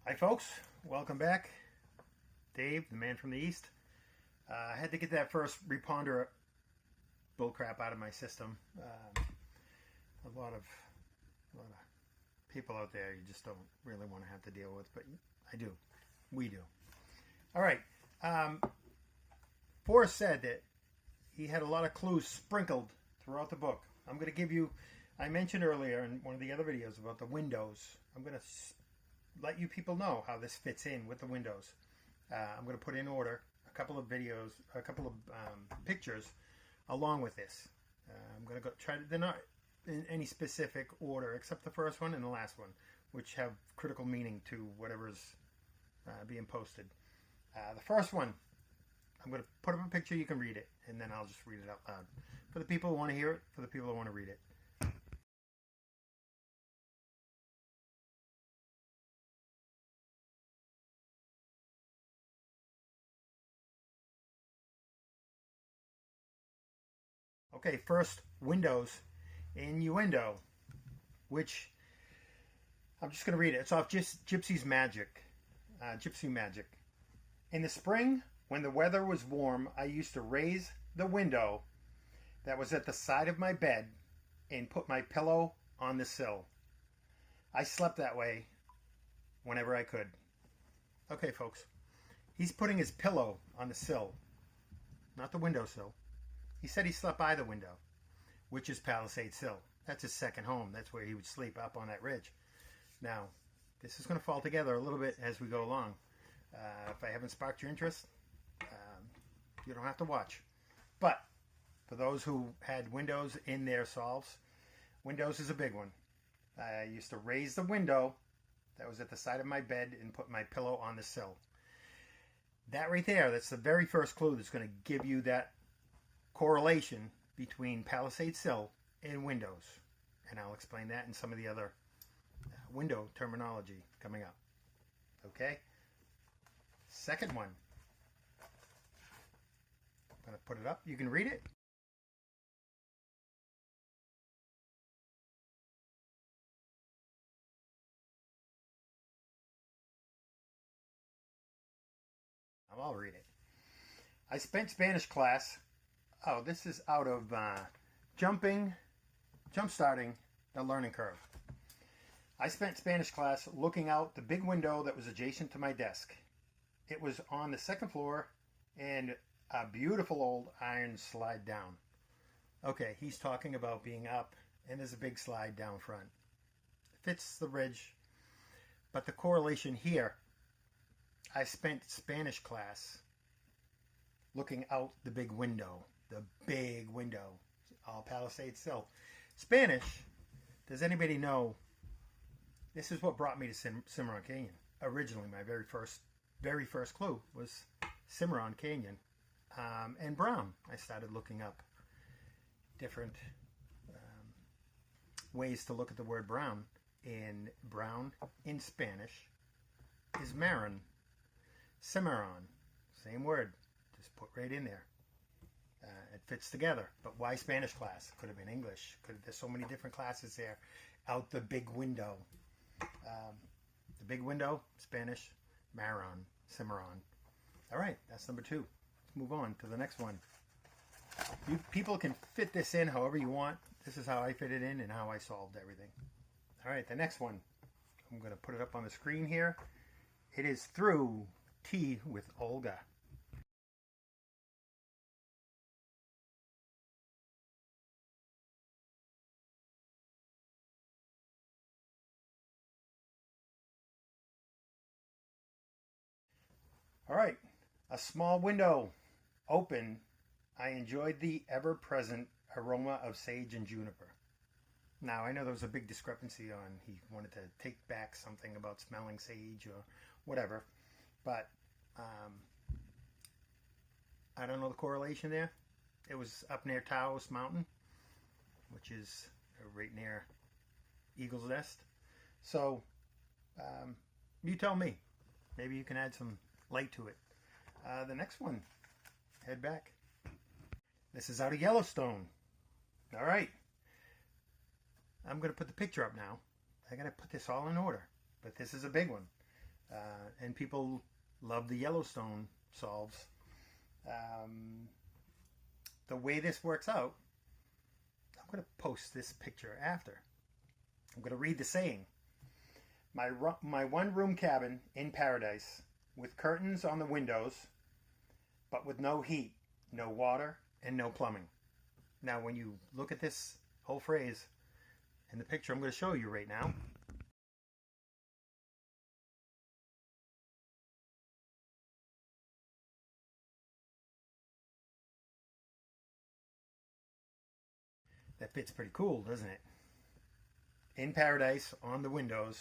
Hi folks, welcome back. Dave, the man from the East. I had to get that first reponder bullcrap out of my system. A lot of people out there you just don't really want to have to deal with, but I do. We do. All right. Forrest said that he had a lot of clues sprinkled throughout the book. I'm going to give you, I mentioned earlier in one of the other videos about the windows. I'm going to let you people know how this fits in with the windows. I'm going to put in order a couple of videos, a couple of pictures along with this. I'm going to go try to, they're not in any specific order except the first one and the last one, which have critical meaning to whatever's being posted. The first one, I'm going to put up a picture, you can read it, and then I'll just read it out loud. For the people who want to hear it, for the people who want to read it. Okay, first, windows, innuendo, which I'm just going to read it. It's off Gypsy Magic. In the spring, when the weather was warm, I used to raise the window that was at the side of my bed and put my pillow on the sill. I slept that way whenever I could. Okay, folks. He's putting his pillow on the sill, not the windowsill. He said he slept by the window, which is Palisade Sill. That's his second home. That's where he would sleep, up on that ridge. Now, this is going to fall together a little bit as we go along. If I haven't sparked your interest, you don't have to watch. But for those who had windows in their solves, windows is a big one. I used to raise the window that was at the side of my bed and put my pillow on the sill. That right there, that's the very first clue that's going to give you that correlation between Palisade Sill and windows. And I'll explain that in some of the other window terminology coming up. Okay? Second one. I'm going to put it up. You can read it. I'll read it. I spent Spanish class. Oh, this is out of Jumpstarting the Learning Curve. I spent Spanish class looking out the big window that was adjacent to my desk. It was on the second floor and a beautiful old iron slide down. Okay, he's talking about being up and there's a big slide down front. It fits the ridge, but the correlation here, I spent Spanish class looking out the big window. The big window. All Palisade Sill. Spanish, does anybody know? This is what brought me to Cimarron Canyon. Originally, my very first clue was Cimarron Canyon. And brown. I started looking up different ways to look at the word brown. And brown in Spanish is marin. Cimarron. Same word. Just put right in there. It fits together. But why Spanish class? Could have been English. There's so many different classes there. Out the big window. The big window, Spanish, Maron, Cimarron. All right, that's number 2. Let's move on to the next one. You people can fit this in however you want. This is how I fit it in and how I solved everything. All right, the next one. I'm going to put it up on the screen here. It is Through Tea with Olga. All right, a small window open. I enjoyed the ever-present aroma of sage and juniper. Now, I know there was a big discrepancy on he wanted to take back something about smelling sage or whatever, but I don't know the correlation there. It was up near Taos Mountain, which is right near Eagle's Nest. So, you tell me. Maybe you can add some light to it. The next one, head back. This is out of Yellowstone. All right. I'm going to put the picture up now. I got to put this all in order, but this is a big one. And people love the Yellowstone solves. The way this works out, I'm going to post this picture after. I'm going to read the saying. My one-room cabin in paradise with curtains on the windows, but with no heat, no water, and no plumbing. Now, when you look at this whole phrase in the picture I'm going to show you right now, that fits pretty cool, doesn't it? In paradise, on the windows,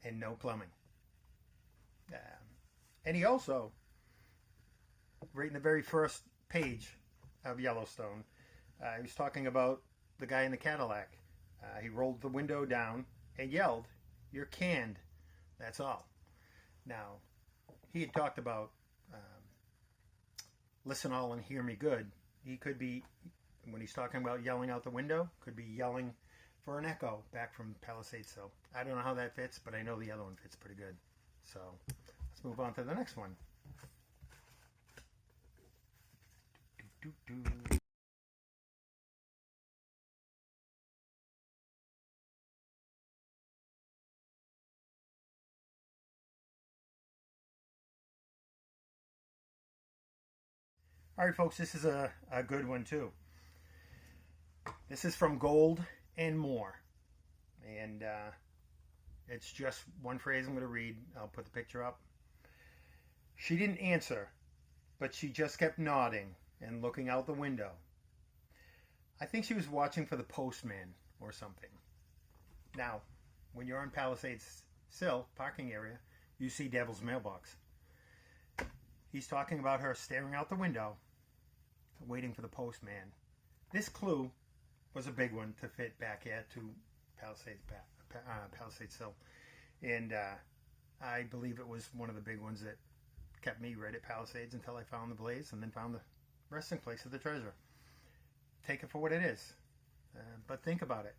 and no plumbing. And he also, right in the very first page of Yellowstone, he was talking about the guy in the Cadillac. He rolled the window down and yelled, "You're canned, that's all." Now, he had talked about listen all and hear me good. He could be, when he's talking about yelling out the window, could be yelling for an echo back from Palisades Hill. I don't know how that fits, but I know the other one fits pretty good. So let's move on to the next one. All right, folks, this is a good one too. This is from Gold and More. And it's just one phrase I'm going to read. I'll put the picture up. She didn't answer, but she just kept nodding and looking out the window. I think she was watching for the postman or something. Now, when you're on Palisades Hill parking area, you see Devil's Mailbox. He's talking about her staring out the window, waiting for the postman. This clue was a big one to fit back here to Palisades Hill. And I believe it was one of the big ones that kept me right at Palisades until I found the blaze and then found the resting place of the treasure. Take it for what it is. But think about it.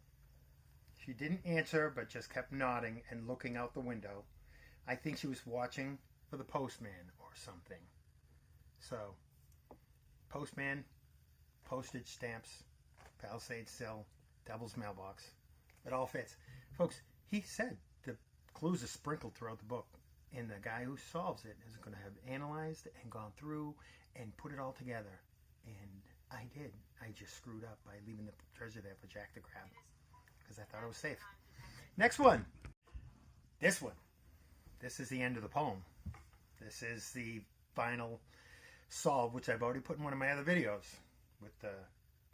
She didn't answer, but just kept nodding and looking out the window. I think she was watching for the postman or something. So, postman, postage stamps, Palisades Hill, Devil's Mailbox. It all fits. Folks, he said the clues are sprinkled throughout the book. And the guy who solves it is going to have analyzed and gone through and put it all together. And I did. I just screwed up by leaving the treasure there for Jack to grab. Because I thought it was safe. Next one. This one. This is the end of the poem. This is the final solve, which I've already put in one of my other videos with the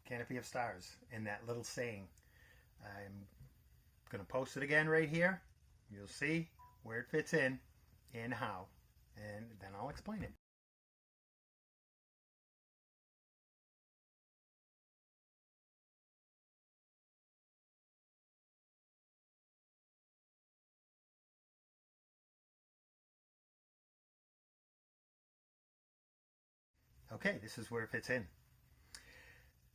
canopy of stars and that little saying. I'm going to post it again right here. You'll see where it fits in and how, and then I'll explain it. Okay, this is where it fits in.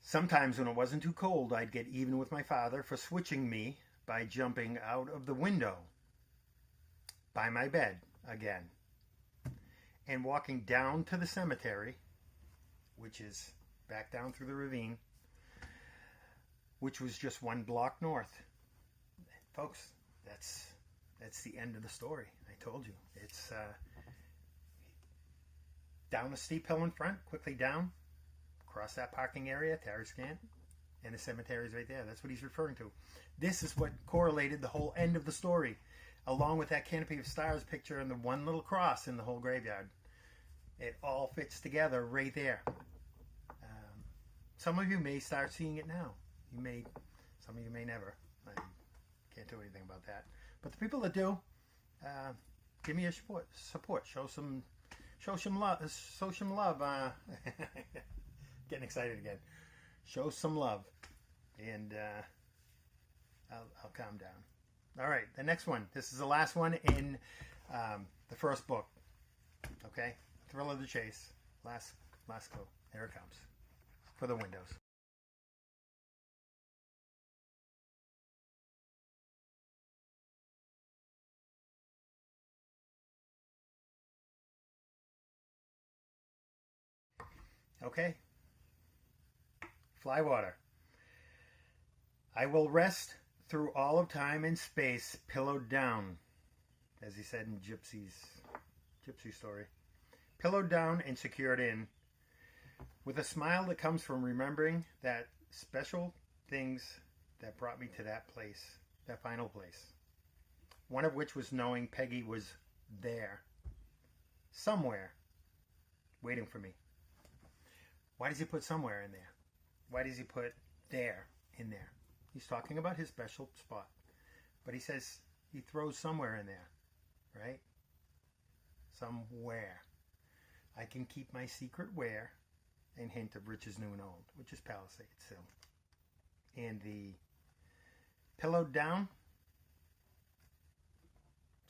Sometimes when it wasn't too cold, I'd get even with my father for switching me by jumping out of the window by my bed again and walking down to the cemetery, which is back down through the ravine, which was just 1 block north. Folks, that's the end of the story. I told you. It's down a steep hill in front, quickly down, across that parking area, Tarascant, and the cemetery is right there. That's what he's referring to. This is what correlated the whole end of the story, along with that canopy of stars picture and the one little cross in the whole graveyard. It all fits together right there. Some of you may start seeing it now. Some of you may never. I can't do anything about that. But the people that do, give me your support. Show some love. Getting excited again. Show some love, and I'll calm down. All right, the next one. This is the last one in the first book. Okay, Thrill of the Chase. Last clue. Here it comes for the windows. Okay. Flywater. I will rest through all of time and space, pillowed down, as he said in Gypsy story. Pillowed down and secured in, with a smile that comes from remembering that special things that brought me to that place, that final place. One of which was knowing Peggy was there, somewhere, waiting for me. Why does he put somewhere in there? Why does he put there in there? He's talking about his special spot. But he says he throws somewhere in there, right? Somewhere. I can keep my secret where, and hint of riches new and old, which is Palisade Sill. And the pillowed down,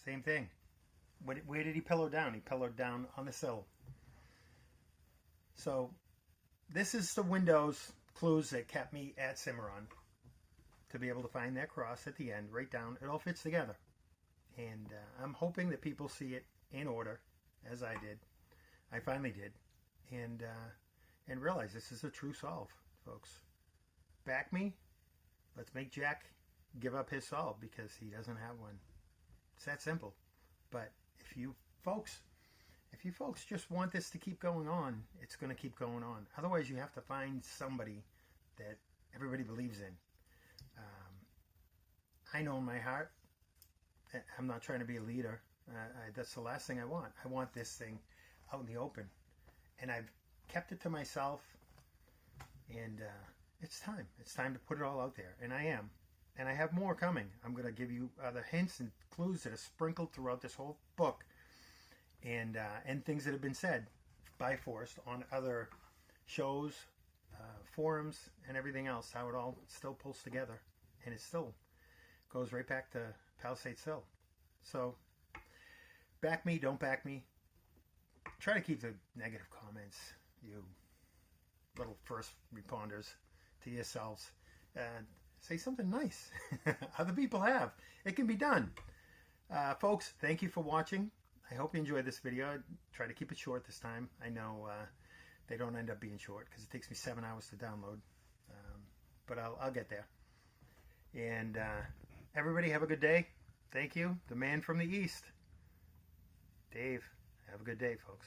same thing. Where did he pillow down? He pillowed down on the sill. So this is the windows clues that kept me at Cimarron, to be able to find that cross at the end, right down. It all fits together. And I'm hoping that people see it in order, as I did. I finally did. And realize this is a true solve, folks. Back me. Let's make Jack give up his solve because he doesn't have one. It's that simple. But if you folks just want this to keep going on, it's going to keep going on. Otherwise, you have to find somebody that everybody believes in. I know in my heart, I'm not trying to be a leader. That's the last thing I want. I want this thing out in the open. And I've kept it to myself. And it's time. It's time to put it all out there. And I am. And I have more coming. I'm going to give you other hints and clues that are sprinkled throughout this whole book. And things that have been said by Forrest on other shows, forums, and everything else. How it all still pulls together. And it still goes right back to Palisade Sill. So, back me, don't back me. Try to keep the negative comments, you little first responders, to yourselves. Say something nice. Other people have. It can be done. Folks, thank you for watching. I hope you enjoyed this video. I try to keep it short this time. I know they don't end up being short because it takes me 7 hours to download. But I'll get there. And everybody have a good day. Thank you. The man from the East. Dave. Have a good day, folks.